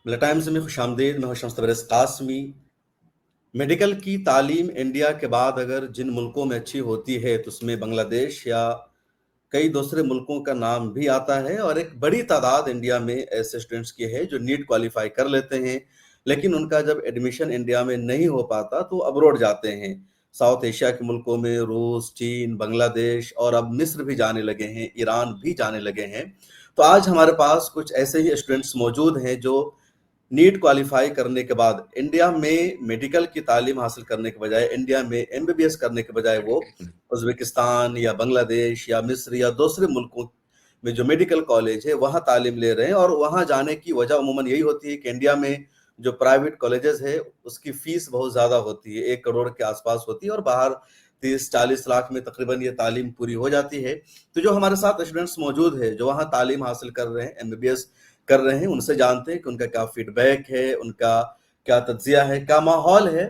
मिला टाइम्स में खुशामदीद। मैं हूं शम्स तबरेज़ कासमी। मेडिकल की तालीम इंडिया के बाद अगर जिन मुल्कों में अच्छी होती है तो उसमें बांग्लादेश या कई दूसरे मुल्कों का नाम भी आता है, और एक बड़ी तादाद इंडिया में ऐसे स्टूडेंट्स की है जो नीट क्वालिफाई कर लेते हैं, लेकिन उनका जब एडमिशन इंडिया में नहीं हो पाता तो अब्रॉड जाते हैं। साउथ एशिया के मुल्कों में रूस, चीन, बांग्लादेश और अब मिस्र भी जाने लगे हैं, ईरान भी जाने लगे हैं। तो आज हमारे पास कुछ ऐसे ही स्टूडेंट्स मौजूद हैं जो नीट क्वालिफाई करने के बाद इंडिया में मेडिकल की तालीम हासिल करने के बजाय, इंडिया में एमबीबीएस करने के बजाय वो उज्बेकिस्तान या बांग्लादेश या मिस्र या दूसरे मुल्कों में जो मेडिकल कॉलेज है वहाँ तालीम ले रहे हैं। और वहाँ जाने की वजह अमूमन यही होती है कि इंडिया में जो प्राइवेट कॉलेजेस है उसकी फीस बहुत ज़्यादा होती है, 1 करोड़ के आसपास होती है, और बाहर 30-40 लाख में तकरीबन ये तालीम पूरी हो जाती है। तो जो हमारे साथ स्टूडेंट्स मौजूद है जो वहाँ तालीम हासिल कर रहे हैं, एमबीबीएस कर रहे हैं, उनसे जानते हैं कि उनका क्या फीडबैक है, उनका क्या तज्जिया है, क्या माहौल है,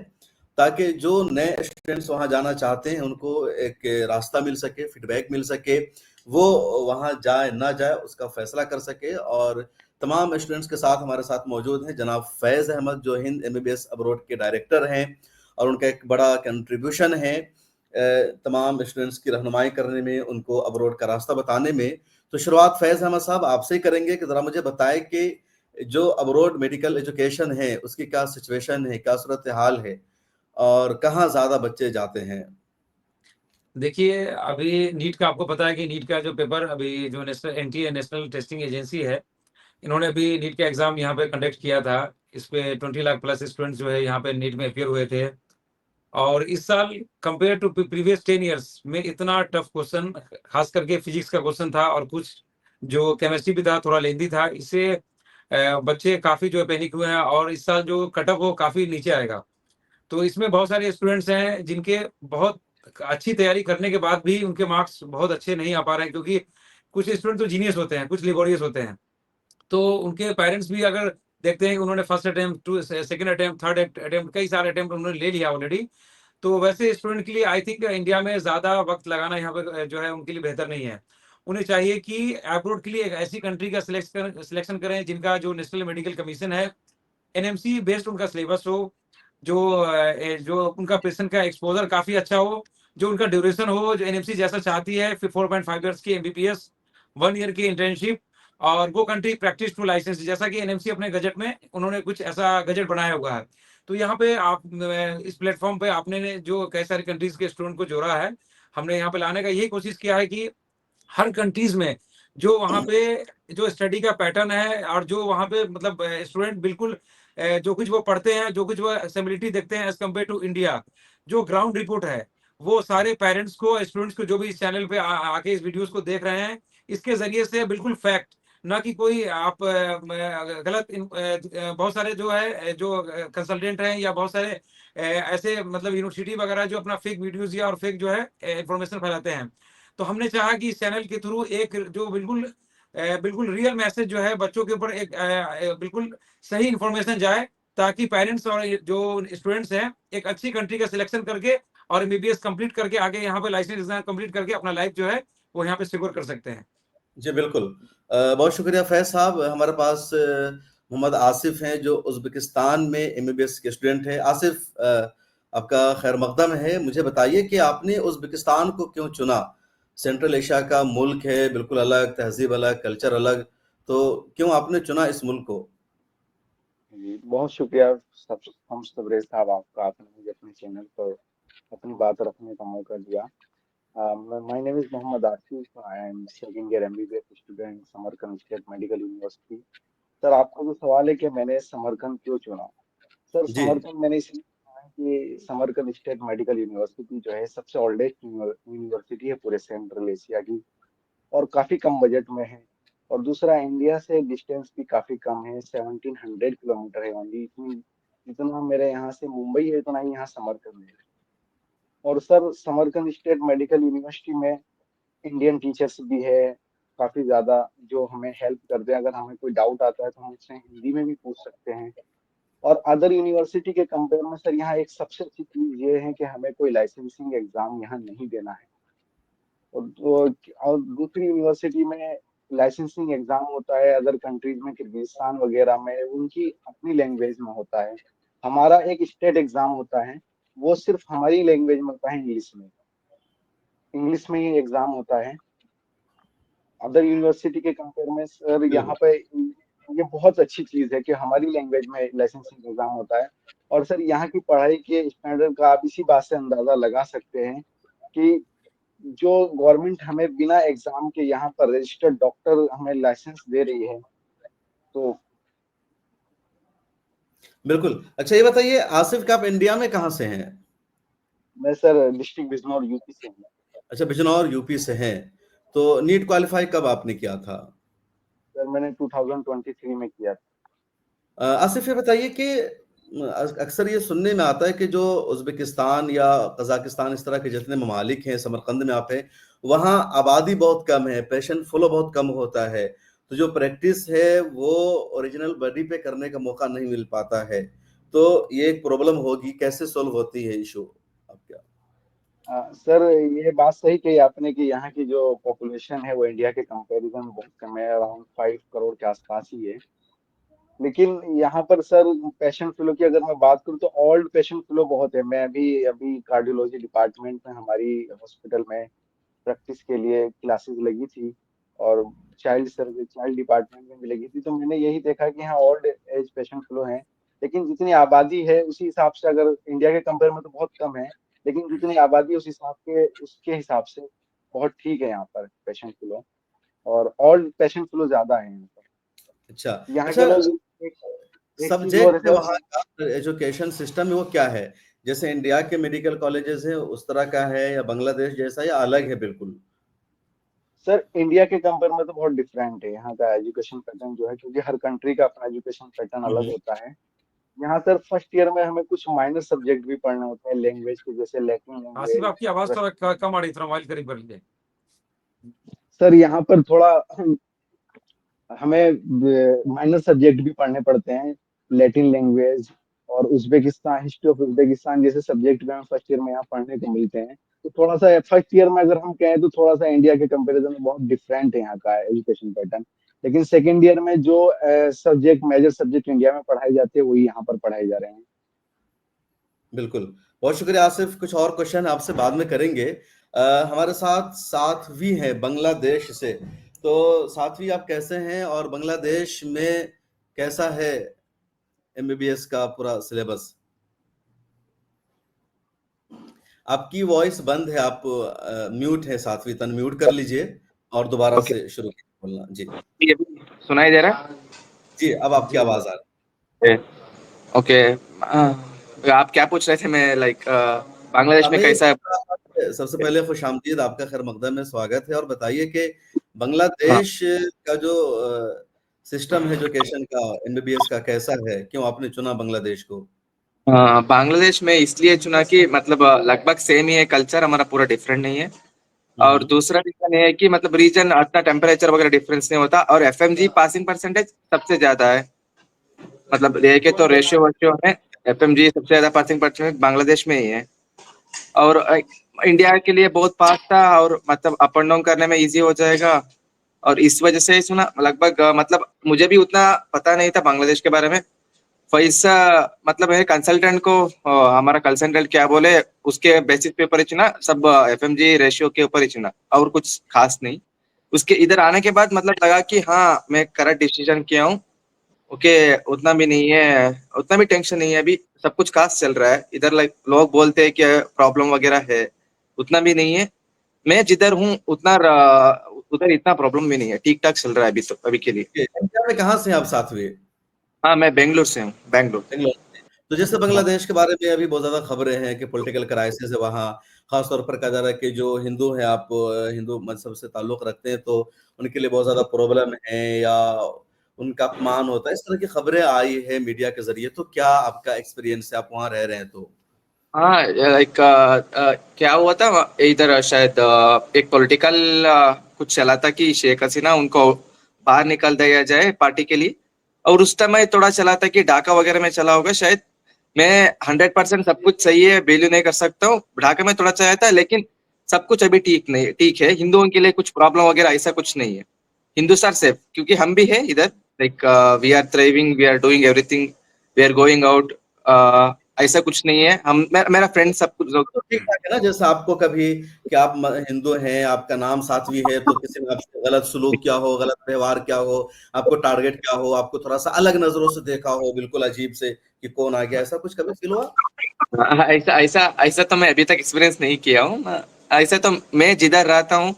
ताकि जो नए स्टूडेंट्स वहाँ जाना चाहते हैं उनको एक रास्ता मिल सके, फीडबैक मिल सके, वो वहाँ जाए ना जाए उसका फैसला कर सके। और तमाम स्टूडेंट्स के साथ हमारे साथ मौजूद हैं जनाब फैज़ अहमद, जो हिंद एमबीबीएस अब्रॉड के डायरेक्टर हैं, और उनका एक बड़ा कंट्रीब्यूशन है तमाम स्टूडेंट्स की रहनुमाई करने में, उनको अब्रॉड का रास्ता बताने में। तो शुरुआत फैज़ अहमद साहब आपसे ही करेंगे कि ज़रा मुझे बताएं कि जो अब्रॉड मेडिकल एजुकेशन है उसकी क्या सिचुएशन है, क्या सूरत हाल है, और कहाँ ज़्यादा बच्चे जाते हैं? देखिए, अभी नीट का आपको पता है कि नीट का जो पेपर अभी जो national NTA national testing agency है, इन्होंने अभी नीट का एग्ज़ाम यहाँ पे कंडक्ट किया था। इस पे 20 लाख प्लस स्टूडेंट्स जो है यहाँ पे नीट में अपीयर हुए थे। और इस साल कंपेयर टू प्रीवियस 10 इयर्स में इतना टफ क्वेश्चन, खास करके फिजिक्स का क्वेश्चन था और कुछ जो केमिस्ट्री भी था, थोड़ा लेंदी था। इससे बच्चे काफ़ी जो है पैनिक हुए हैं और इस साल जो कट ऑफ वो काफ़ी नीचे आएगा। तो इसमें बहुत सारे स्टूडेंट्स हैं जिनके बहुत अच्छी तैयारी करने के बाद भी उनके मार्क्स बहुत अच्छे नहीं आ पा रहे हैं, क्योंकि कुछ स्टूडेंट तो जीनियस होते हैं, कुछ लेबोरियस होते हैं। तो उनके पेरेंट्स भी अगर देखते हैं कि उन्होंने first attempt, to second attempt, third attempt, कई सारे अटेम्प्ट उन्होंने ले लिया ऑलरेडी। तो वैसे स्टूडेंट के लिए आई थिंक इंडिया में ज़्यादा वक़्त लगाना यहाँ पे जो है उनके लिए बेहतर नहीं है। उन्हें चाहिए कि अब्रॉड के लिए एक ऐसी कंट्री का सिलेक्शन करें जिनका जो नेशनल मेडिकल कमीशन है, एनएमसी बेस्ड उनका सिलेबस हो, जो उनका पेशेंट का एक्सपोज़र काफ़ी अच्छा हो, जो उनका ड्यूरेशन हो, जो एनएमसी जैसा चाहती है, फिर 4.5 इयर्स की एमबीबीएस, 1 ईयर की इंटर्नशिप, और वो कंट्री प्रैक्टिस टू लाइसेंस, जैसा कि एनएमसी अपने गज़ट में उन्होंने कुछ ऐसा गज़ट बनाया हुआ है। तो यहाँ पे आप इस प्लेटफ़ॉर्म पे आपने ने जो कई सारी कंट्रीज़ के स्टूडेंट को जोड़ा है, हमने यहाँ पे लाने का यही कोशिश किया है कि हर कंट्रीज़ में जो वहाँ पे जो स्टडी का पैटर्न है और जो वहाँ पे मतलब स्टूडेंट बिल्कुल जो कुछ वो पढ़ते हैं, जो कुछ वो असेंबलिटी देखते हैं एज़ कम्पेयर टू इंडिया, जो ग्राउंड रिपोर्ट है, वो सारे पेरेंट्स को, स्टूडेंट्स को, जो भी इस चैनल पे आके इस वीडियोज़ को देख रहे हैं, इसके ज़रिए से बिल्कुल फैक्ट, ना कि कोई आप गलत बहुत सारे जो है जो कंसल्टेंट हैं या बहुत सारे ऐसे मतलब यूनिवर्सिटी वगैरह जो अपना फेक वीडियोज़ या और फेक जो है इन्फॉर्मेशन फैलाते हैं। तो हमने चाहा कि इस चैनल के थ्रू एक जो बिल्कुल रियल मैसेज जो है बच्चों के ऊपर एक बिल्कुल सही इन्फॉर्मेशन जाए, ताकि पेरेंट्स और ये जो स्टूडेंट्स हैं, एक अच्छी कंट्री का सिलेक्शन करके और एमबीबीएस कंप्लीट करके आगे यहाँ पे लाइसेंस एग्ज़ाम कंप्लीट करके अपना लाइफ जो है, वो यहाँ पे सिक्योर कर सकते हैं। जी, बिल्कुल। बहुत शुक्रिया फैज़ साहब। हमारे पास मोहम्मद आसिफ हैं जो उज़्बेकिस्तान में एमबीबीएस के स्टूडेंट हैं। आसिफ, आपका खैर मक़दम है। मुझे बताइए कि आपने उज़्बेकिस्तान को क्यों चुना? सेंट्रल एशिया का मुल्क है, बिल्कुल अलग तहज़ीब, अलग कल्चर, अलग, तो क्यों आपने चुना इस मुल्क को? जी, बहुत शुक्रिया हम तबरेज़ साहब आपका, आपने मुझे अपने चैनल पर अपनी बात रखने का मौका दिया। My name is Mohammad Asif, I am second year MBBS student Samarkand state medical university. Sir, आपका जो सवाल है कि मैंने समरकंद क्यों चुना? सर, जी। समरकंद मैंने इसलिए चुना है कि समरकंद स्टेट मेडिकल यूनिवर्सिटी जो है सबसे ओल्डेस्ट यूनिवर्सिटी है पूरे सेंट्रल एशिया की, और काफी कम बजट में है। और दूसरा, इंडिया से डिस्टेंस भी काफी कम है, 1700 किलोमीटर है ओनली। इतनी जितना मेरे यहाँ से मुंबई है उतना ही यहाँ समरकंद है। और sir, Samarkand state medical university में इंडियन टीचर्स भी है काफी ज्यादा, जो हमें हेल्प करते हैं। अगर हमें कोई डाउट आता है तो हम उससे हिंदी में भी पूछ सकते हैं। और अदर यूनिवर्सिटी के कंपेयर में सर यहाँ एक सबसे अच्छी चीज ये है कि हमें कोई लाइसेंसिंग एग्जाम यहाँ नहीं देना है। और दूसरी यूनिवर्सिटी में लाइसेंसिंग एग्जाम होता है अदर कंट्रीज में, किर्गिस्तान वगैरह में उनकी अपनी लैंग्वेज में होता है। हमारा एक स्टेट एग्जाम होता है, वो सिर्फ हमारी लैंग्वेज में होता है, इंग्लिश में ही एग्जाम होता है। अदर यूनिवर्सिटी के कंपेयर में सर यहाँ बिल्कुल पे ये बहुत अच्छी चीज है कि हमारी लैंग्वेज में लाइसेंसिंग एग्जाम होता है। और सर यहाँ की पढ़ाई के स्टैंडर्ड का आप इसी बात से अंदाजा लगा सकते हैं कि जो गवर्नमेंट हमें बिना एग्जाम के यहाँ पर रजिस्टर्ड डॉक्टर हमें लाइसेंस दे रही है, तो बिल्कुल। अच्छा ये बताइए आसिफ, का आप इंडिया में कहाँ से हैं? मैं सर डिस्ट्रिक्ट बिजनौर यूपी से हूँ। अच्छा, बिजनौर यूपी से हैं। तो नीट क्वालिफाई कब आपने किया था? सर मैंने 2023 में किया था। आसिफ ये बताइए कि अक्सर ये सुनने में आता है कि जो उज़्बेकिस्तान या कज़ाकिस्तान इस तरह के जितने ममालिक हैं, समरकंद में आप हैं, वहाँ आबादी बहुत कम है, पेशेंट फ्लो बहुत कम होता है, तो जो प्रैक्टिस है वो ओरिजिनल बॉडी पे करने का मौका नहीं मिल पाता है। तो ये एक प्रॉब्लम होगी, कैसे सॉल्व होती है इशू आपका? सर ये बात सही कही आपने कि यहाँ की जो पॉपुलेशन है वो इंडिया के कंपैरिजन में बहुत कम है, अराउंड 5 करोड़ के आसपास ही है। लेकिन यहाँ पर सर पेशेंट फ्लो की अगर मैं बात करूँ तो ओल्ड पेशेंट फ्लो बहुत है। मैं अभी अभी कार्डियोलॉजी डिपार्टमेंट में हमारी हॉस्पिटल में प्रैक्टिस के लिए क्लासेस लगी थी, और चाइल्ड सर्विस चाइल्ड डिपार्टमेंट में भी लगी थी, तो मैंने यही देखा कि यहाँ ओल्ड एज पेशेंट फ्लो है। लेकिन जितनी आबादी है उसी हिसाब से अगर इंडिया के कंपेयर में तो बहुत कम है, लेकिन जितनी आबादी है उसके हिसाब से बहुत ठीक है यहाँ पर पेशेंट फ्लो, और ओल्ड पेशेंट फ्लो ज्यादा है यहाँ पर। अच्छा, यहाँ के अच्छा लोग एक, एक चीज और है सब्जेक्ट सर। वहाँ का एजुकेशन सिस्टम है वो क्या है? जैसे इंडिया के मेडिकल कॉलेजेस हैं उस तरह का है, या बांग्लादेश जैसा, या अलग है बिल्कुल? सर इंडिया के कंपेयर में तो बहुत डिफरेंट है यहाँ का एजुकेशन पैटर्न जो है, क्योंकि हर कंट्री का अपना एजुकेशन पैटर्न अलग हम्म। होता है। यहाँ सर फर्स्ट ईयर में हमें कुछ माइनर सब्जेक्ट भी पढ़ने होते हैं लैंग्वेज के, जैसे लैटिन आसिफ लैंग्वेज। आपकी आवाज थोड़ा कम आ रही, थोड़ा मोबाइल करीब कर लीजिए। सर यहाँ पर थोड़ा हमें माइनर सब्जेक्ट भी पढ़ने पड़ते हैं, लैटिन लैंग्वेज और उज्बेकिस्तान, हिस्ट्री ऑफ उज्बेकिस्तान जैसे सब्जेक्ट भी हमें फर्स्ट ईयर में यहाँ पढ़ने को मिलते हैं। तो थोड़ा सा फर्स्ट ईयर में अगर हम कहें तो थोड़ा सा इंडिया के कंपैरिजन में बहुत डिफरेंट है यहाँ का एजुकेशन पैटर्न। लेकिन सेकेंड ईयर में जो सब्जेक्ट मेजर सब्जेक्ट इंडिया में पढ़ाए जाते हैं वही यहाँ पर पढ़ाए जा रहे हैं। बिल्कुल, बहुत शुक्रिया आसिफ। कुछ और क्वेश्चन आपसे बाद में करेंगे। हमारे साथ साध्वी हैं बांग्लादेश से। तो साध्वी, आप कैसे हैं और बांग्लादेश में कैसा है एमबीबीएस का पूरा सिलेबस? आपकी वॉइस बंद है, आप म्यूट है साध्वी, तन म्यूट कर लीजिए और दोबारा ओके, से शुरू बोलना। जी ये भी सुनाई दे रहा जी, अब आपकी जी आवाज आ रही है? ओके, आप क्या पूछ रहे थे? मैं बांग्लादेश है। में हमें कैसा है? सबसे पहले खुशामदीद, आपका खैर मकदम में स्वागत है। और बताइए कि बांग्लादेश का जो सिस्टम है एजुकेशन का, एमबीबीएस का, कैसा है? क्यों आपने चुना बांग्लादेश को? बांग्लादेश में इसलिए चुना कि लगभग सेम ही है, कल्चर हमारा पूरा डिफरेंट नहीं है। और हम्म। दूसरा रीजन ये है कि रीजन अपना टेम्परेचर वगैरह डिफरेंस नहीं होता, और एफएमजी पासिंग परसेंटेज सबसे ज्यादा है। देखे तो रेशियो में एफएमजी सबसे ज्यादा पासिंग परसेंटेज बांग्लादेश में ही है। और इंडिया के लिए बहुत पास था, और अप एंड डाउन करने में इजी हो जाएगा। और इस वजह से सुना लगभग मुझे भी उतना पता नहीं था बांग्लादेश के बारे में। पैसा है कंसल्टेंट को, हमारा कंसल्टेंट क्या बोले उसके बेसिस पे ऊपर ही चुना, सब एफएमजी रेशियो के ऊपर ही चुना, और कुछ खास नहीं। उसके इधर आने के बाद लगा कि हाँ मैं करेक्ट डिसीजन किया हूँ। ओके, उतना भी नहीं है, उतना भी टेंशन नहीं है, अभी सब कुछ खास चल रहा है इधर। लोग बोलते हैं कि प्रॉब्लम वगैरह है, उतना भी नहीं है। मैं जिधर हूँ उधर इतना प्रॉब्लम भी नहीं है, ठीक ठाक चल रहा है अभी, तो अभी के लिए। इंडिया में कहाँ से हैं आप साध्वी? हाँ, मैं बेंगलुरु से हूँ, बेंगलुरु। बेंगलोर। तो जैसे हाँ बांग्लादेश के बारे में अभी बहुत ज्यादा खबरें हैं कि पॉलिटिकल क्राइसिस है वहाँ। खासतौर पर कहा जा रहा है कि जो हिंदू हैं, आप हिंदू मजहब से ताल्लुक रखते हैं, तो उनके लिए बहुत ज्यादा प्रॉब्लम है, या उनका अपमान होता है, इस तरह की खबरें आई है मीडिया के जरिए। तो क्या आपका एक्सपीरियंस है, आप वहाँ रह रहे हैं तो? हाँ, क्या हुआ था इधर, शायद एक पॉलिटिकल कुछ चला था कि शेख हसीना उनको बाहर निकाल दिया जाए पार्टी के लिए। और उस समय थोड़ा चला था कि ढाका वगैरह में चला होगा शायद। मैं 100% सब कुछ सही है बिलीव नहीं कर सकता हूँ, ढाका में थोड़ा चला था, लेकिन सब कुछ अभी ठीक नहीं, ठीक है, हिंदुओं के लिए कुछ प्रॉब्लम वगैरह ऐसा कुछ नहीं है। हिंदुस्तान सेफ, क्योंकि हम भी है इधर, like we are thriving, we are doing everything, we are going out, ऐसा कुछ नहीं है। हम मेरा फ्रेंड सब कुछ लोग तो ठीक ठाक है ना, जैसे आपको कभी कि आप हिंदू हैं, आपका नाम साध्वी है, तो किसी ने आपसे गलत सलूक किया हो, गलत व्यवहार किया हो, आपको टारगेट किया हो, आपको थोड़ा सा अलग नजरों से देखा हो, बिल्कुल अजीब से कि कौन आ गया, ऐसा कुछ कभी फील हुआ? ऐसा ऐसा ऐसा तो मैं अभी तक एक्सपीरियंस नहीं किया हूँ। ऐसा तो मैं जिधर रहता हूँ,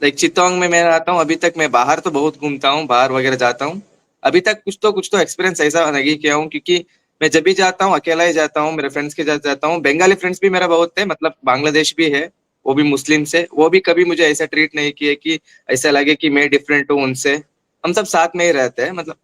लाइक चित्तौंग में मैं रहता हूँ, अभी तक मैं बाहर तो बहुत घूमता हूँ, बाहर वगैरह जाता हूँ, अभी तक कुछ तो एक्सपीरियंस ऐसा नहीं किया हूँ, क्योंकि मैं जब भी जाता हूँ अकेला ही जाता हूँ, मेरे फ्रेंड्स के साथ जाता हूँ। बंगाली फ्रेंड्स भी मेरा बहुत है, मतलब बांग्लादेश भी है, वो भी मुस्लिम से, वो भी कभी मुझे ऐसा ट्रीट नहीं किए कि ऐसा लगे कि मैं डिफरेंट हूँ उनसे। हम सब साथ में ही रहते हैं, मतलब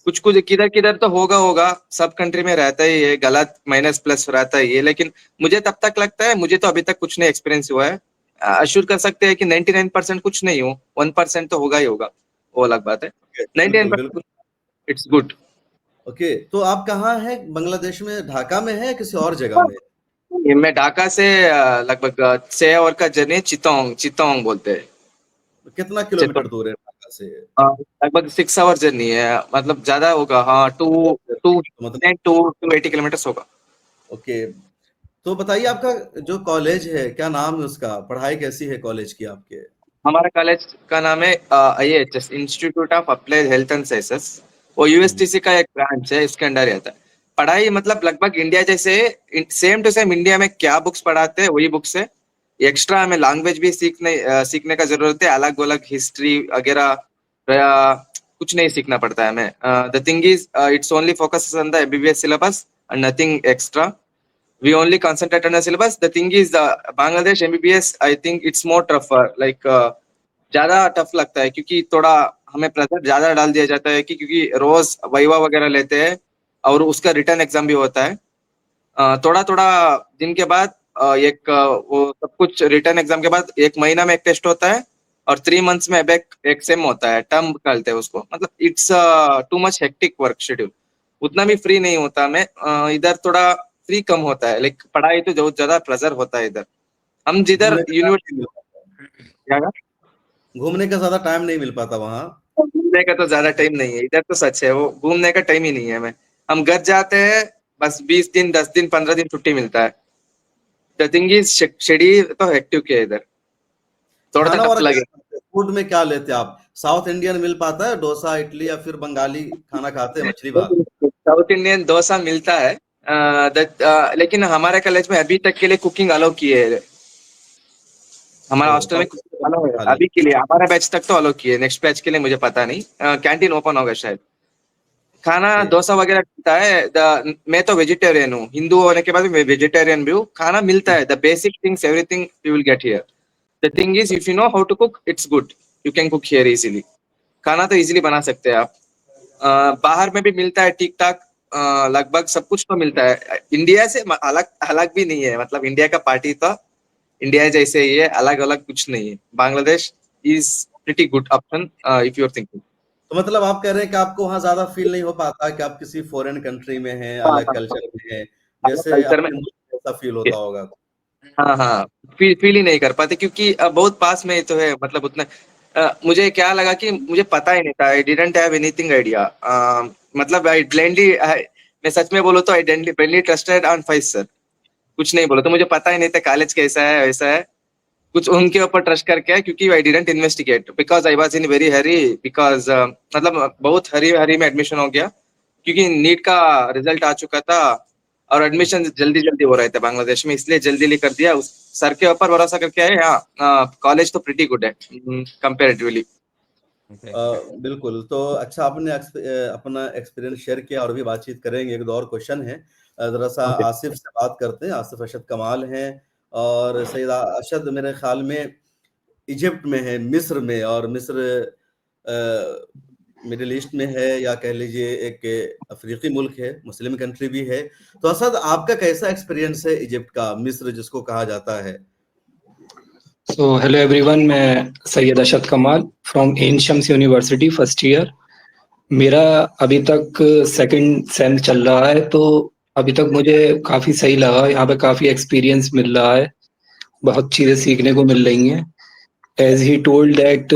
कुछ कुछ किधर किधर तो होगा, सब कंट्री में रहता ही है, गलत माइनस प्लस रहता ही है, लेकिन मुझे तब तक लगता है, मुझे तो अभी तक कुछ नहीं एक्सपीरियंस हुआ है। अश्योर कर सकते हैं कि 99% कुछ नहीं हो, 1% तो होगा ही होगा, वो अलग बात है। बिल्कुल 99% बिल्कुल। It's good. ओके, तो आप कहाँ हैं बांग्लादेश में? ढाका में है या किसी और जगह में? मैं ढाका से लगभग 6 आवर का जर्नी, चित्तौंग चित्तौंग बोलते हैं। कितना किलोमीटर चित्तौंग दूर है ढाका से? लगभग 6 आवर जर्नी है, मतलब ज्यादा होगा, हाँ, टू टू तो मतलब 280 किलोमीटर होगा। ओके, तो बताइए आपका जो कॉलेज है क्या नाम है उसका? पढ़ाई कैसी है कॉलेज की आपके? हमारा कॉलेज का नाम है IHS, institute of applied health and sciences. वो हम्म, USTC का एक ब्रांच है, इसके अंडर ही आता है। पढ़ाई मतलब लगभग इंडिया जैसे सेम टू सेम, इंडिया में क्या बुक्स पढ़ाते हैं वही बुक्स है। एक्स्ट्रा हमें लैंग्वेज भी सीखने का जरूरत है, अलग अलग हिस्ट्री वगैरह कुछ नहीं सीखना पड़ता है हमें। The thing is it's only focus on the MBBS syllabus and nothing extra. We only concentrate on the syllabus. The thing is, the Bangladesh MBBS, I think it's more tougher. Like ज्यादा tough लगता है, क्योंकि थोड़ा हमें pressure ज्यादा डाल दिया जाता है, कि क्योंकि रोज वाइवा वगैरह लेते हैं और उसका रिटर्न एग्जाम भी होता है। थोड़ा थोड़ा दिन के बाद वो सब कुछ रिटर्न एग्जाम के बाद 1 महीना में एक टेस्ट होता है, और 3 मंथ्स में अब एक सेम होता है, टर्म कहते हैं उसको। मतलब it's too much hectic work schedule, उतना भी फ्री नहीं होता मैं। इधर थोड़ा फ्री कम होता है, लाइक पढ़ाई तो बहुत ज्यादा प्रेशर होता है इधर। हम जिधर घूमने का टाइम नहीं यूनिवर्सिटी, मिल पाता, घूमने का ज्यादा टाइम नहीं मिल पाता वहाँ। घूमने का तो ज्यादा टाइम नहीं है इधर, तो सच है, वो घूमने का टाइम ही नहीं है हमें। हम घर जाते हैं, बस 20 दिन 10 दिन 15 दिन छुट्टी मिलता है। द थिंग इज शेड्यूल तो हेक्टिक है इधर, थोड़ा खाना सा टफ वाला क्या लगे। खाते हैं? फूड में क्या लेते हैं आप? साउथ इंडियन मिल पाता है डोसा इडली, या फिर बंगाली खाना खाते हैं, मछली भात? साउथ इंडियन डोसा मिलता है, लेकिन हमारे कॉलेज में अभी तक के लिए कुकिंग अलाउ किए है। हमारा ओ, तो हॉस्टल में आप कुकिंग अलाउ है खा लेते अभी के लिए, हमारा बैच तक तो अलाउ किए, नेक्स्ट बैच के लिए मुझे पता नहीं, कैंटीन ओपन होगा शायद। खाना हैं? डोसा वगैरह मिलता है। मैं तो वेजिटेरियन हूँ, हिंदू होने के बाद मैं वेजिटेरियन भी हूँ। खाना मिलता है, the basic things everything you will get here. The thing is, if you know how to cook, it's good, you can cook here easily. खाना तो इजीली बना सकते हैं आप। बाहर में भी मिलता है ठीक ठाक, लगभग सब कुछ तो मिलता है। इंडिया से अलग अलग भी नहीं है, मतलब इंडिया का पार्टी तो इंडिया जैसे ही है, अलग अलग कुछ नहीं है। Bangladesh is pretty good option if you are thinking. तो मतलब आप कह रहे हैं कि आपको वहाँ ज्यादा फील नहीं हो पाता कि आप किसी फॉरेन कंट्री में हैं, हाँ अलग हाँ, कल्चर में हैं, अलग जैसे कल्चर में। आपके मुल्क में ऐसा फील होता होगा? हाँ हाँ, फील ही नहीं कर पाते, क्योंकि बहुत पास में ही तो है, मतलब उतना मुझे क्या लगा कि मुझे पता ही नहीं था, I didn't have anything idea. मतलब आई ब्लाइंडली, मैं सच में बोलूँ तो आई ब्लाइंडली ट्रस्टेड ऑन फाइस सर। कुछ नहीं बोला तो मुझे पता ही नहीं था कॉलेज कैसा है वैसा है, कुछ उनके ऊपर ट्रस्ट करके है, क्योंकि I didn't investigate because I was in very Hari, because मतलब बहुत हरी हरी में एडमिशन हो गया, क्योंकि नीट का रिजल्ट आ चुका था और एडमिशन जल्दी जल्दी हो रहे थे बांग्लादेश में, इसलिए जल्दी जल्दी कर दिया। उस सर के ऊपर भरोसा करके आए। हाँ, कॉलेज तो प्रिटी गुड है कंपेरेटिवली। Okay. बिल्कुल, तो अच्छा आपने अपना एक्सपीरियंस शेयर किया, और भी बातचीत करेंगे। एक दो और क्वेश्चन है, ज़रा-सा ओके। आसिफ से बात करते हैं। आसिफ अरशद कमाल हैं, और सैयद अरशद मेरे ख्याल में इजिप्ट में है, मिस्र में, और मिस्र मिडिल ईस्ट में है, या कह लीजिए एक अफ्रीकी मुल्क है, मुस्लिम कंट्री भी है। तो असद, आपका कैसा एक्सपीरियंस है इजिप्ट का, मिस्र जिसको कहा जाता है? सो हेलो एवरीवन, मैं Syed Arshad Kamal from Ain Shams university first year. मेरा अभी तक सेकंड सेम चल रहा है, तो अभी तक मुझे काफ़ी सही लगा। यहाँ पे काफ़ी एक्सपीरियंस मिल रहा है, बहुत चीज़ें सीखने को मिल रही हैं। As he told that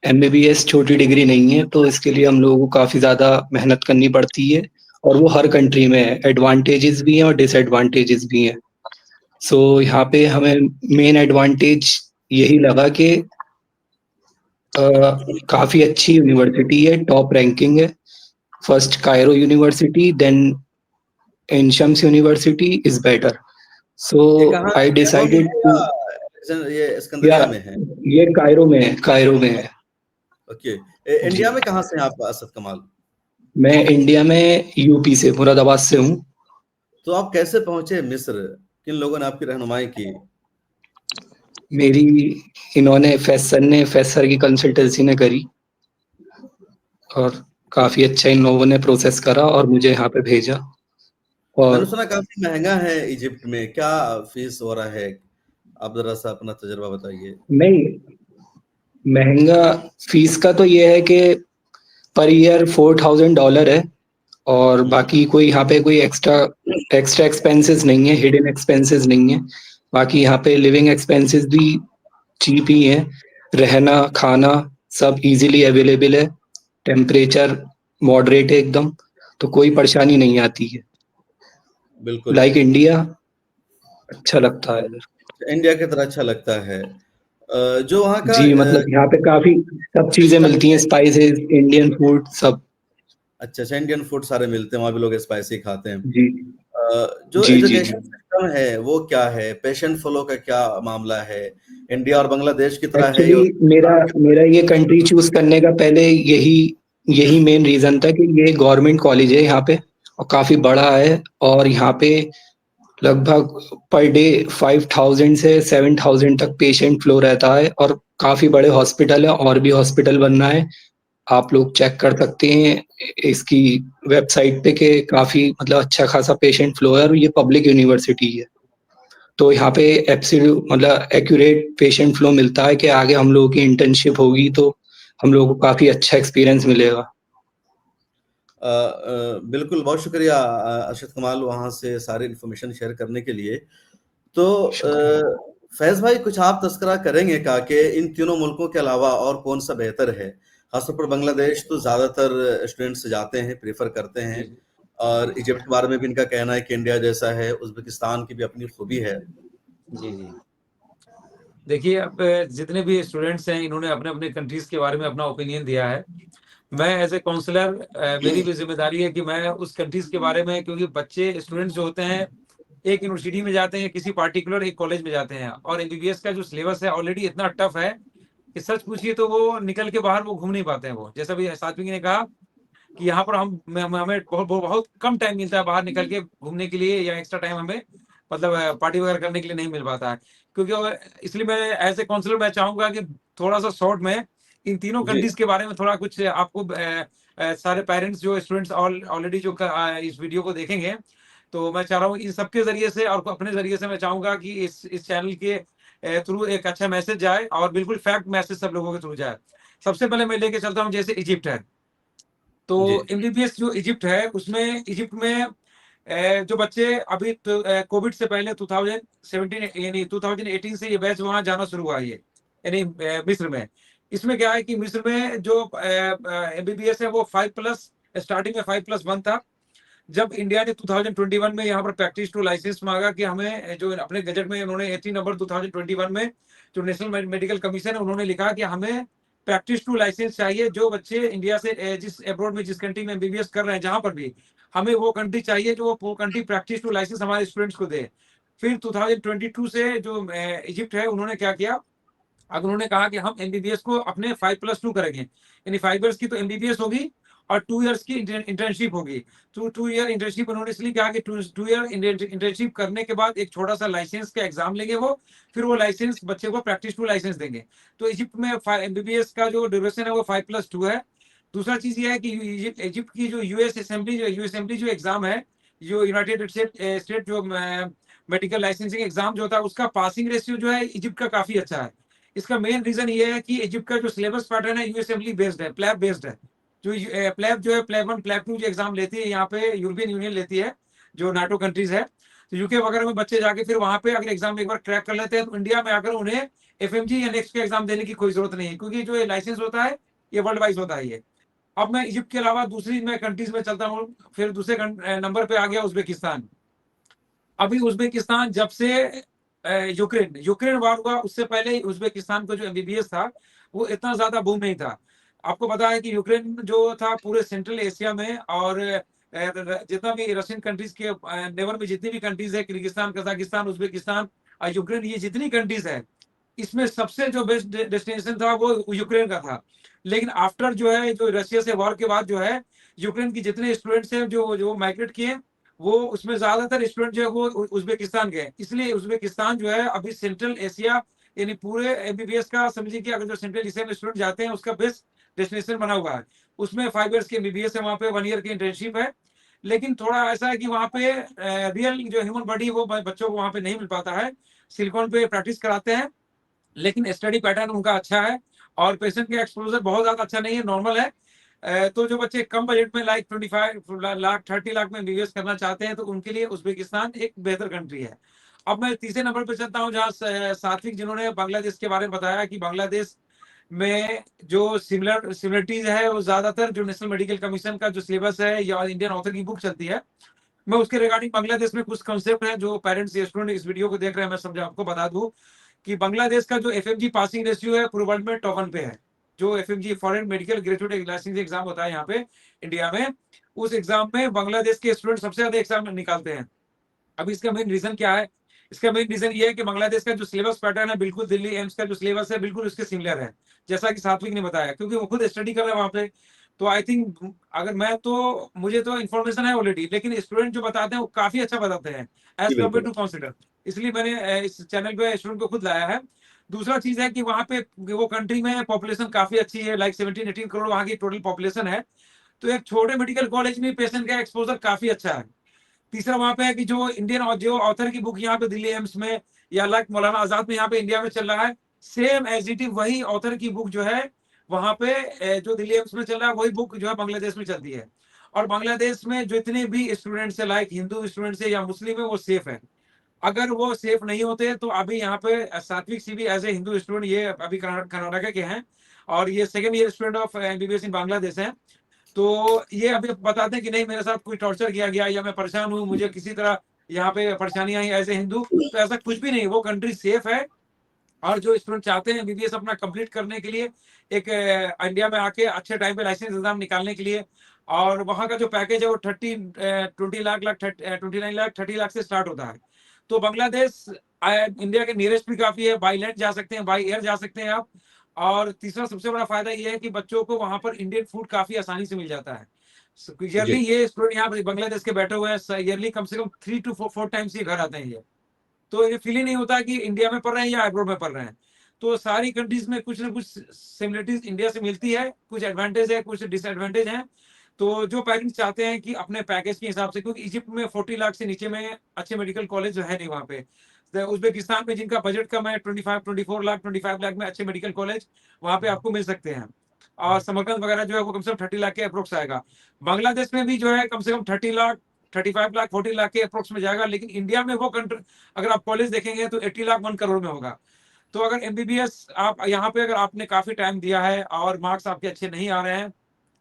MBBS छोटी डिग्री नहीं है, तो इसके लिए हम लोगों को काफ़ी ज़्यादा मेहनत करनी पड़ती है और वो हर कंट्री में है। एडवांटेजेस भी हैं और डिसएडवांटेजेस भी हैं। सो यहाँ पे हमें मेन एडवांटेज यही लगा कि काफ़ी अच्छी यूनिवर्सिटी है, टॉप रैंकिंग है। First Cairo university, then Ain Shams university is better. So ये कहाँ आई है, कैरो में डिसाइडेड है टू ये या सिकंदरिया में है? ये कायरो में है, कायरो में है। ओके। जी। इंडिया में कहाँ से हैं आप असद कमाल? मैं इंडिया में यूपी से, मुरादाबाद से हूँ। तो आप कैसे पहुंचे मिस्र? किन लोगों ने आपकी रहनुमाई की? मेरी इन्होंने फैज सर की कंसल्टेंसी ने करी और काफ़ी अच्छा इन लोगों ने प्रोसेस करा और मुझे यहाँ पे भेजा। मैंने और सुना काफी महंगा है इजिप्ट में, क्या फीस हो रहा है? आप जरा सा अपना तजुर्बा बताइए। नहीं, महंगा फीस का तो ये है कि पर ईयर $4000 है और बाकी कोई यहाँ पे कोई एक्स्ट्रा एक्स्ट्रा एक्सपेंसेस नहीं है, हिडन एक्सपेंसेस नहीं है। बाकी यहाँ पे लिविंग एक्सपेंसेस भी चीप ही है, रहना खाना सब इजीली अवेलेबल है, टेम्परेचर मॉडरेट है एकदम, तो कोई परेशानी नहीं आती है। बिल्कुल। लाइक इंडिया अच्छा लगता है इधर। इंडिया की तरह अच्छा लगता है। जो वहाँ का जी, मतलब यहाँ पे काफ़ी सब चीज़ें सिस्टम मिलती हैं, है। स्पाइसेस, इंडियन फूड सब। अच्छा, इंडियन फूड सारे मिलते हैं, वहाँ भी लोग स्पाइसी खाते हैं। जी, जो जी, जी, एजुकेशन जी। सिस्टम है वो क्या है? पेशेंट फ्लो का क्या मामला है? इंडिया और बांग्लादेश की तरह है या एक्चुअली मेरा मेरा ये कंट्री चूज़ करने का पहले यही मेन रीज़न था कि ये गवर्नमेंट कॉलेज है यहाँ पे और काफ़ी बड़ा है और यहाँ पे लगभग पर डे 5000 से 7000 तक पेशेंट फ्लो रहता है और काफ़ी बड़े हॉस्पिटल है और भी हॉस्पिटल बनना है। आप लोग चेक कर सकते हैं इसकी वेबसाइट पे कि काफ़ी मतलब अच्छा खासा पेशेंट फ्लो है और ये पब्लिक यूनिवर्सिटी है। तो यहाँ पे एब्सोल्यूट मतलब एक्यूरेट पेशेंट फ्लो मिलता है कि आगे हम लोगों की इंटर्नशिप होगी तो हम लोगों को काफ़ी अच्छा एक्सपीरियंस मिलेगा। बिल्कुल, बहुत शुक्रिया अरशद कमाल वहाँ से सारी इन्फॉर्मेशन शेयर करने के लिए। तो शुक्रिया। फैज़ भाई कुछ आप तज़किरा करेंगे क्या कि इन तीनों मुल्कों के अलावा और कौन-सा बेहतर है? ख़ासतौर पर बांग्लादेश तो ज़्यादातर स्टूडेंट्स जाते हैं, प्रेफ़र करते जी, हैं जी। और इजिप्ट के बारे में भी इनका कहना है कि इंडिया जैसा है, उज़्बेकिस्तान की भी अपनी खूबी है। जी, जी। देखिए, अब जितने भी स्टूडेंट्स हैं, इन्होंने अपने-अपने कंट्रीज़ के बारे में अपना ओपिनियन दिया है। मैं एज़ ए काउंसलर मेरी भी ज़िम्मेदारी है कि मैं उस कंट्रीज़ के बारे में, क्योंकि बच्चे स्टूडेंट्स जो होते हैं, एक यूनिवर्सिटी में जाते हैं, किसी पार्टिकुलर एक कॉलेज में जाते हैं और एमबीबीएस का जो सिलेबस है ऑलरेडी इतना टफ है कि सच पूछिए तो वो निकल के बाहर वो घूम नहीं पाते हैं वो। जैसा अभी सात्विक ने कहा कि यहाँ पर हमें बहुत कम टाइम मिलता है बाहर निकल के घूमने के लिए या एक्स्ट्रा टाइम हमें मतलब पार्टी वगैरह करने के लिए नहीं मिल पाता है। क्योंकि इसलिए मैं एज़ ए काउंसलर मैं चाहूँगा कि थोड़ा-सा शॉर्ट में इन तीनों जी, कंट्रीज़ के बारे में थोड़ा कुछ आपको सारे पेरेंट्स जो स्टूडेंट्स ऑलरेडी जो इस वीडियो को देखेंगे, तो मैं चाह रहा हूँ इन सबके ज़रिए से और अपने ज़रिए से मैं चाहूँगा कि इस चैनल के थ्रू एक अच्छा मैसेज जाए और बिल्कुल फैक्ट मैसेज सब लोगों के थ्रू जाए। सबसे पहले मैं लेके चलता हूँ जैसे इजिप्ट है। तो जी, एमबीबीएस जो इजिप्ट है, उसमें इजिप्ट में जो बच्चे अभी तो कोविड से पहले 2017 यानी 2018 से ये बैच वहाँ जाना शुरू हुआ है ये, यानी मिस्र में। इसमें क्या है कि मिस्र में जो एमबीबीएस है वो 5+ स्टार्टिंग में 5+1 था। जब इंडिया ने 2021 में यहाँ पर प्रैक्टिस टू लाइसेंस मांगा कि हमें जो अपने गजट में उन्होंने 18 नवंबर 2021 में जो नेशनल मेडिकल कमीशन है उन्होंने लिखा कि हमें प्रैक्टिस टू लाइसेंस चाहिए। जो बच्चे इंडिया से जिस अब्रॉड में जिस कंट्री में एमबीबीएस कर रहे हैं जहां पर भी, हमें वो कंट्री चाहिए जो वो कंट्री प्रैक्टिस टू लाइसेंस हमारे स्टूडेंट्स को दे। फिर 2022 से जो इजिप्ट है उन्होंने क्या किया, अब उन्होंने कहा कि हम एमबीबीएस को अपने 5+2 करेंगे, यानी 5 इयर्स की तो एमबीबीएस होगी और 2 इयर्स की इंटर्नशिप होगी। तो 2 ईयर इंटर्नशिप उन्होंने इसलिए कहा कि 2 ईयर इंटर्नशिप करने के बाद एक छोटा सा लाइसेंस का एग्जाम लेंगे वो, फिर वो लाइसेंस बच्चे को प्रैक्टिस टू लाइसेंस देंगे। तो इजिप्ट में एमबीबीएस का जो ड्यूरेशन है वो 5+2 है। दूसरा चीज ये है कि इजिप्ट की जो यूएस असेंबली जो एग्जाम है, जो यूनाइटेड स्टेट जो मेडिकल लाइसेंसिंग एग्जाम जो होता है उसका पासिंग रेशियो जो है इजिप्ट का काफी अच्छा है। इसका मेन रीजन ये है कि इजिप्ट का जो सिलेबस पैटर्न है यूएसएमली बेस्ड है, प्लैब बेस्ड है। जो प्लैब जो है प्लैब 1 प्लैब 2 जो एग्जाम लेती है यहाँ पे यूरोपियन यूनियन लेती है, जो नाटो कंट्रीज है। तो यूके वगैरह में बच्चे जाके फिर वहां पे अगर एग्जाम एक बार क्रैक कर लेते हैं तो इंडिया में आकर उन्हें एफएमजी या नेक्स्ट के एग्जाम देने की कोई जरूरत नहीं है, क्योंकि जो ये लाइसेंस होता है ये वर्ल्ड वाइज होता है ये। अब मैं इजिप्ट के अलावा दूसरी मैं कंट्रीज में चलता हूँ, फिर दूसरे नंबर पे आ गया उज्बेकिस्तान। अभी उज्बेकिस्तान जब से यूक्रेन वार हुआ उससे पहले उज्बेकिस्तान को जो एमबीबीएस था वो इतना ज्यादा बूम नहीं था। आपको पता है कि यूक्रेन जो था पूरे सेंट्रल एशिया में और जितना भी रशियन कंट्रीज के नेबर में जितनी भी कंट्रीज है, किर्गिस्तान, कजाकिस्तान, उज्बेकिस्तान और यूक्रेन, ये जितनी कंट्रीज है इसमें सबसे जो बेस्ट डेस्टिनेशन था वो यूक्रेन का था। लेकिन आफ्टर जो है जो रशिया से वॉर के बाद जो है यूक्रेन की जितने स्टूडेंट्स हैं जो माइग्रेट किए वो उसमें ज्यादातर स्टूडेंट जो है वो उज्बेकिस्तान गए। इसलिए उज्बेकिस्तान जो है अभी सेंट्रल एशिया यानी पूरे एमबीबीएस का समझिए कि अगर जो सेंट्रल एशिया में स्टूडेंट जाते हैं उसका बेस्ट डेस्टिनेशन बना हुआ है। उसमें 5 इयर्स की एमबीबीएस है, वहाँ पे 1 ईयर की इंटर्नशिप है। लेकिन थोड़ा ऐसा है कि वहाँ पे रियल जो ह्यूमन बॉडी वो बच्चों को वहाँ पे नहीं मिल पाता है। सिलिकॉन पे प्रैक्टिस कराते हैं लेकिन स्टडी पैटर्न उनका अच्छा है और पेशेंट का एक्सपोजर बहुत ज्यादा अच्छा नहीं है, नॉर्मल है। तो जो बच्चे कम बजट में लाइक 25 लाख 30 लाख में एमबीबीएस करना चाहते हैं तो उनके लिए उज्बेकिस्तान एक बेहतर कंट्री है। अब मैं तीसरे नंबर पर चलता हूँ जहाँ सात्विक जिन्होंने बांग्लादेश के बारे में बताया कि बांग्लादेश में जो सिमिलरिटीज है वो ज्यादातर जो नेशनल मेडिकल कमीशन का जो सिलेबस है या इंडियन ऑथर की बुक चलती है। मैं उसके रिगार्डिंग बांग्लादेश में कुछ कंसेप्ट है जो पेरेंट्स या स्टूडेंट इस वीडियो को देख रहे हैं मैं समझा आपको बता दूं कि बांग्लादेश का जो एफएमजी पासिंग रेशियो है पूरे वर्ल्ड में टॉप 1 पे है। जो FMG foreign medical graduate license exam होता है यहाँ पे इंडिया में, उस एग्जाम में बांग्लादेश के स्टूडेंट सबसे ज्यादा एग्जाम निकालते हैं। अब इसका मेन रीजन क्या है? इसका मेन रीजन ये है कि बांग्लादेश का जो सिलेबस पैटर्न है बिल्कुल दिल्ली एम्स का जो सिलेबस है बिल्कुल उसके सिमिलर है, जैसा कि सात्विक ने बताया, क्योंकि वो खुद स्टडी कर रहे हैं वहां पे। तो आई थिंक अगर मैं तो मुझे तो इन्फॉर्मेशन है ऑलरेडी, लेकिन स्टूडेंट जो बताते हैं वो काफी अच्छा बताते हैं एज जी, कम्पेयर बिल्कुल। To consider. इसलिए मैंने इस चैनल पे स्टूडेंट को खुद लाया है। दूसरा चीज है कि वहां पे वो कंट्री में पॉपुलेशन काफी अच्छी है, लाइक 17-18 करोड़ वहां की टोटल पॉपुलेशन है। तो एक छोटे मेडिकल कॉलेज में पेशेंट का एक्सपोजर काफी अच्छा है। तीसरा वहां पे है कि जो इंडियन जो ऑथर की बुक यहाँ पे दिल्ली एम्स में या लाइक मौलाना आजाद में यहाँ पे इंडिया में चल रहा है, सेम एज इट इज वही ऑथर की बुक जो है वहां पे जो दिल्ली एम्स में चल रहा है वही बुक जो है बांग्लादेश में चलती है। और बांग्लादेश में जितने भी स्टूडेंट्स है लाइक हिंदू स्टूडेंट्स है या मुस्लिम है वो सेफ है। अगर वो सेफ नहीं होते तो अभी यहाँ पे सात्विक सी भी एज ए हिंदू स्टूडेंट ये अभी कर्नाटक के हैं और ये second year student of MBBS इन बांग्लादेश है। तो ये अभी बताते हैं कि नहीं मेरे साथ कोई टॉर्चर किया गया या मैं परेशान हूँ, मुझे किसी तरह यहाँ पे परेशानियां आई एज ए हिंदू, तो ऐसा कुछ भी नहीं, वो कंट्री सेफ है। और जो स्टूडेंट चाहते हैं एमबीबीएस अपना कंप्लीट करने के लिए एक इंडिया में आके अच्छे टाइम पे लाइसेंस एग्जाम निकालने के लिए, और वहाँ का जो पैकेज है वो 20 लाख 29 लाख 30 लाख से स्टार्ट होता है। तो बांग्लादेश इंडिया के नियरेस्ट भी काफी है, बाई लैंड जा सकते हैं, बाई एयर जा सकते हैं आप। और तीसरा सबसे बड़ा फायदा ये है कि बच्चों को वहां पर इंडियन फूड काफी आसानी से मिल जाता है। ईयरली जी। ये स्टूडेंट यहाँ बांग्लादेश के बैठे हुए हैं, ईयरली कम से कम 3 to 4 टाइम्स ये घर आते हैं ये। तो ये फील ही नहीं होता कि इंडिया में पढ़ रहे हैं या अब्रॉड में पढ़ रहे हैं। तो सारी कंट्रीज में कुछ ना कुछ सिमिलरिटीज इंडिया से मिलती है, कुछ एडवांटेज है कुछ डिसएडवांटेज है। तो जो पेरेंट्स चाहते हैं कि अपने पैकेज के हिसाब से, क्योंकि इजिप्ट में 40 लाख से नीचे में अच्छे मेडिकल कॉलेज है नहीं वहाँ पे। उज्बेकिस्तान में जिनका बजट कम है 24 लाख 25 लाख में अच्छे मेडिकल कॉलेज वहाँ पे आपको मिल सकते हैं। और समरकंद वगैरह जो है वो कम से कम 30 लाख के अप्रोक्स आएगा। बांग्लादेश में भी जो है कम से कम 30 लाख 35 लाख 40 लाख के अप्रोक्स में जाएगा। लेकिन इंडिया में वो कंट्री अगर आप कॉलेज देखेंगे तो 80 लाख 1 करोड़ में होगा। तो अगर एमबीबीएस आप यहाँ पे अगर आपने काफी टाइम दिया है और मार्क्स आपके अच्छे नहीं आ रहे हैं,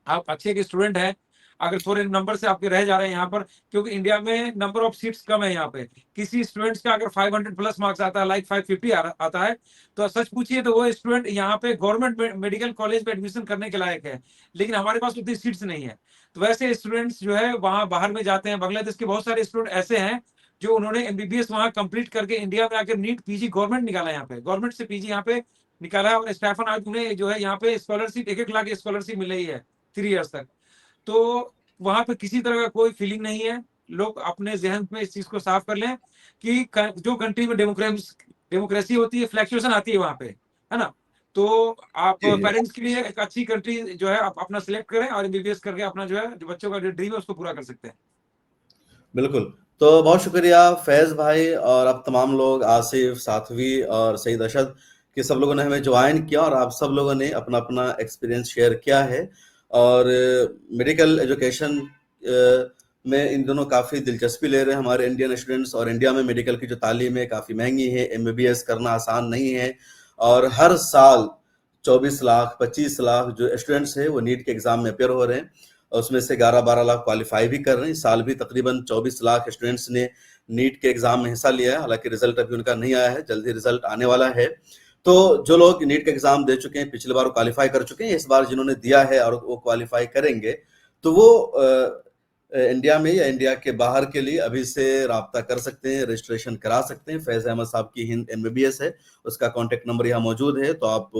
आप अच्छे के स्टूडेंट हैं, अगर थोड़े नंबर से आपके रह जा रहे हैं यहाँ पर, क्योंकि इंडिया में नंबर ऑफ सीट्स कम है यहाँ पे। किसी स्टूडेंट्स का अगर 500 प्लस मार्क्स आता है लाइक 550 आता है तो सच पूछिए तो वो स्टूडेंट यहाँ पे गवर्नमेंट मेडिकल कॉलेज में एडमिशन करने के लायक है। लेकिन हमारे पास उतनी सीट्स नहीं है, तो वैसे स्टूडेंट्स जो है वहाँ बाहर में जाते हैं। बांग्लादेश के बहुत सारे स्टूडेंट ऐसे हैं जो उन्होंने एमबीबीएस वहाँ कंप्लीट करके इंडिया में आकर नीट पीजी गवर्नमेंट निकाला, यहाँ पे गवर्नमेंट से पीजी यहाँ पे निकाला है। और स्टाइफन आज उन्हें जो है यहाँ पे स्कॉलरशिप 1-1 लाख की स्कॉलरशिप मिल रही है 3 इयर्स तक। तो वहां पे किसी तरह का कोई फीलिंग नहीं है। लोग अपने जहन में इस चीज को साफ कर लें कि जो कंट्री में डेमोक्रेसी होती है फ्लैक्चुएशन आती है वहां पे, है ना। तो आप जी, जी। पेरेंट्स के लिए एक अच्छी कंट्री जो है आप अपना सिलेक्ट करें और एमबीबीएस करके अपना जो है जो बच्चों का जो ड्रीम है उसको पूरा कर सकते हैं। बिल्कुल। तो बहुत शुक्रिया फैज भाई और अब तमाम लोग आसिफ, साध्वी और सईद अशद कि सब लोगों ने हमें ज्वाइन किया और आप सब लोगों ने अपना एक्सपीरियंस शेयर किया है। और मेडिकल एजुकेशन में इन दोनों काफ़ी दिलचस्पी ले रहे हैं हमारे इंडियन स्टूडेंट्स। और इंडिया में मेडिकल की जो तालीम है काफ़ी महंगी है, MBBS करना आसान नहीं है, और हर साल 24 लाख 25 लाख जो स्टूडेंट्स हैं वो नीट के एग्ज़ाम में अपेयर हो रहे हैं, और उसमें से 11-12 लाख क्वालिफाई भी कर रहे हैं। इस साल भी तकरीबन 24 लाख स्टूडेंट्स ने नीट के एग्ज़ाम में हिस्सा लिया है, हालांकि रिजल्ट अभी उनका नहीं आया है, जल्दी रिजल्ट आने वाला है। तो जो लोग नीट का एग्ज़ाम दे चुके हैं, पिछली बार क्वालिफाई कर चुके हैं, इस बार जिन्होंने दिया है और वो क्वालिफाई करेंगे, तो वो इंडिया में या इंडिया के बाहर के लिए अभी से राब्ता कर सकते हैं, रजिस्ट्रेशन करा सकते हैं। फैज़ अहमद साहब की हिंद MBBS है, उसका कॉन्टैक्ट नंबर यहाँ मौजूद है, तो आप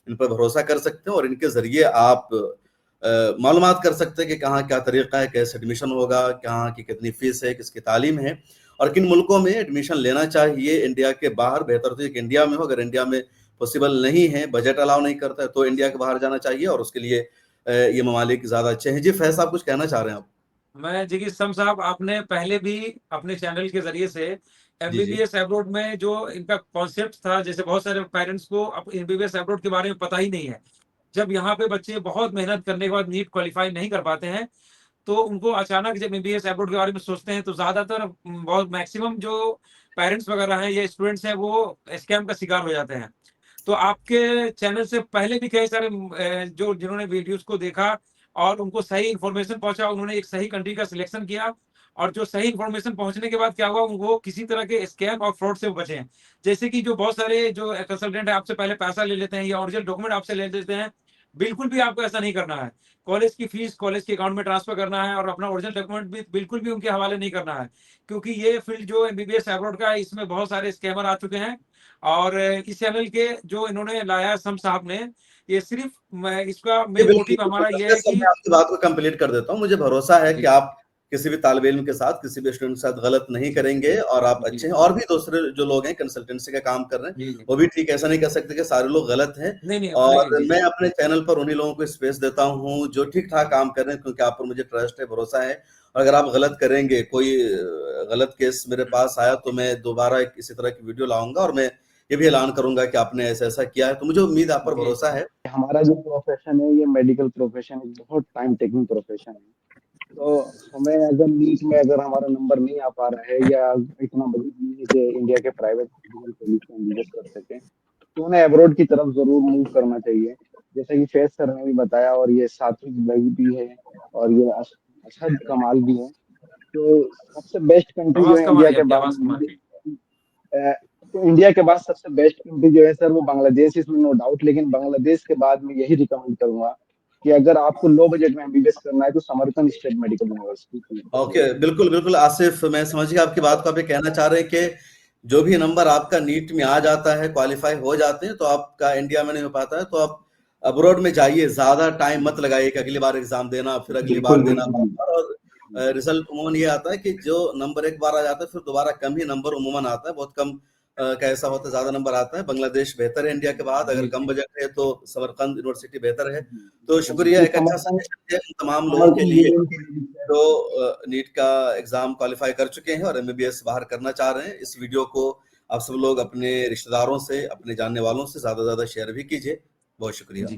इन पर भरोसा कर सकते हैं और इनके ज़रिए आप मालूमात कर सकते हैं कि कहाँ क्या तरीका है, कैसे एडमिशन होगा, कहाँ की कितनी फ़ीस है, किसकी तालीम है और किन मुल्कों में एडमिशन लेना चाहिए इंडिया के बाहर। बेहतर तो ये कि इंडिया में हो, अगर इंडिया में पॉसिबल नहीं है, बजट अलाउ नहीं करता है, तो इंडिया के बाहर जाना चाहिए और उसके लिए ये ममालिक ज़्यादा अच्छे हैं। जी फैज़ साहब कुछ कहना चाह रहे हैं आप? मैं जी सम साहब, आपने पहले भी अपने चैनल के जरिए से जी, जी। MBBS अब्रॉड में जो इनका कॉन्सेप्ट था, जैसे बहुत सारे पेरेंट्स को अब MBBS अब्रॉड के बारे में पता ही नहीं है। जब यहाँ पे बच्चे बहुत मेहनत करने के बाद नीट क्वालिफाई नहीं कर पाते हैं, तो उनको अचानक जब MBBS अब्रॉड के बारे में सोचते हैं, तो ज़्यादातर बहुत मैक्सिमम जो पेरेंट्स वगैरह हैं या स्टूडेंट्स हैं, वो स्कैम का शिकार हो जाते हैं। तो आपके चैनल से पहले भी कई सारे जो जिन्होंने वीडियोस को देखा और उनको सही इन्फॉर्मेशन पहुंचा, उन्होंने एक सही कंट्री का सिलेक्शन किया और जो सही इन्फॉर्मेशन पहुंचने के बाद क्या हुआ, वो किसी तरह के स्कैम और फ्रॉड से बचे हैं। जैसे कि जो बहुत सारे जो कंसल्टेंट है, आपसे पहले पैसा ले लेते हैं या ओरिजिनल डॉक्यूमेंट आपसे ले लेते हैं। बिल्कुल भी आपको ऐसा नहीं करना है। कॉलेज की फीस कॉलेज के अकाउंट में ट्रांसफर करना है और अपना ओरिजिनल डॉक्यूमेंट भी बिल्कुल भी उनके हवाले नहीं करना है, क्योंकि ये फील्ड जो MBBS अब्रॉड का है, इसमें बहुत सारे स्कैमर आ चुके हैं। और इस चैनल के जो इन्होंने लाया सम साहब ने, ये सिर्फ इसका जी, मेन मोटिव हमारा ये है सर, कि मैं आपकी बात को कंप्लीट कर देता हूँ। मुझे भरोसा है जी। कि आप किसी भी तालिब इल्म के साथ, किसी भी स्टूडेंट के साथ गलत नहीं करेंगे और आप जी, अच्छे हैं। और भी दूसरे जो लोग हैं कंसल्टेंसी का काम कर रहे हैं, जी, जी। वो भी ठीक, ऐसा नहीं कह सकते कि सारे लोग गलत हैं। नहीं, नहीं, और जी, मैं जी। अपने चैनल पर उन्हीं लोगों को स्पेस देता हूँ जो ठीक-ठाक काम कर रहे हैं, क्योंकि आप पर मुझे ट्रस्ट है, भरोसा है। और अगर आप गलत करेंगे, कोई गलत केस मेरे पास आया, तो मैं दोबारा एक इसी तरह की वीडियो लाऊँगा और मैं ये भी ऐलान करूँगा कि आपने ऐसा-ऐसा किया है। तो मुझे उम्मीद आप पर जी। भरोसा है। हमारा जो प्रोफेशन है, ये मेडिकल प्रोफेशन एक बहुत टाइम टेकिंग प्रोफेशन है। तो हमें अगर नीट में अगर हमारा नंबर नहीं आ पा रहा है या इतना बजट नहीं है कि इंडिया के प्राइवेट मेडिकल कॉलेज में एमबीबीएस कर सकें, तो उन्हें अब्रॉड की तरफ ज़रूर मूव करना चाहिए। जैसा कि फैज़ सर ने भी बताया और ये सात्विक दही भी है और ये अशहद कमाल भी है। तो सबसे बेस्ट कंट्री जो आवाज़ है कम आ इंडिया रही है के आपकी, बाद आवाज़ कम आ रही है। तो इंडिया के बाद सबसे बेस्ट कंट्री जो है सर वो बांग्लादेश, इसमें नो डाउट। लेकिन बांग्लादेश के बाद मैं यही रिकमेंड करूंगा कि अगर आपको लो बजट में एमबीबीएस करना है तो Samarkand state medical university choose करिए। ओके, बिल्कुल, बिल्कुल आसिफ, मैं समझ गया आपकी बात को। आप ये कहना चाह रहे हैं कि जो भी नंबर आपका नीट में आ जाता है, क्वालिफाई हो जाते हैं, तो आपका इंडिया में नहीं हो पाता है, तो आप अब्रॉड में जाइए, ज़्यादा टाइम मत लगाइए कि अगली बार एग्ज़ाम देना, फिर अगली बार बिल्कुल देना बिल्कुल। बार-बार। और रिज़ल्ट अमूमन ये आता है कि जो नंबर एक बार आ जाता है, फिर दोबारा कम ही नंबर अमूमन आता है, बहुत कम का ऐसा होता है, ज़्यादा नंबर आता है। बांग्लादेश बेहतर है इंडिया के बाद, अगर जी, कम जी। बजट है तो समरकंद यूनिवर्सिटी बेहतर है। तो शुक्रिया, जी, एक अच्छा समरकंद सजेशन दिया उन तमाम लोगों के समरकंद लिए यूनियन के लिए भी है। जो नीट का एग्जाम क्वालिफाई कर चुके हैं और MBBS बाहर करना चाह रहे हैं। इस वीडियो को आप सब लोग अपने रिश्तेदारों से, अपने जानने वालों से ज़्यादा से ज़्यादा शेयर भी कीजिए। बहुत शुक्रिया। जी।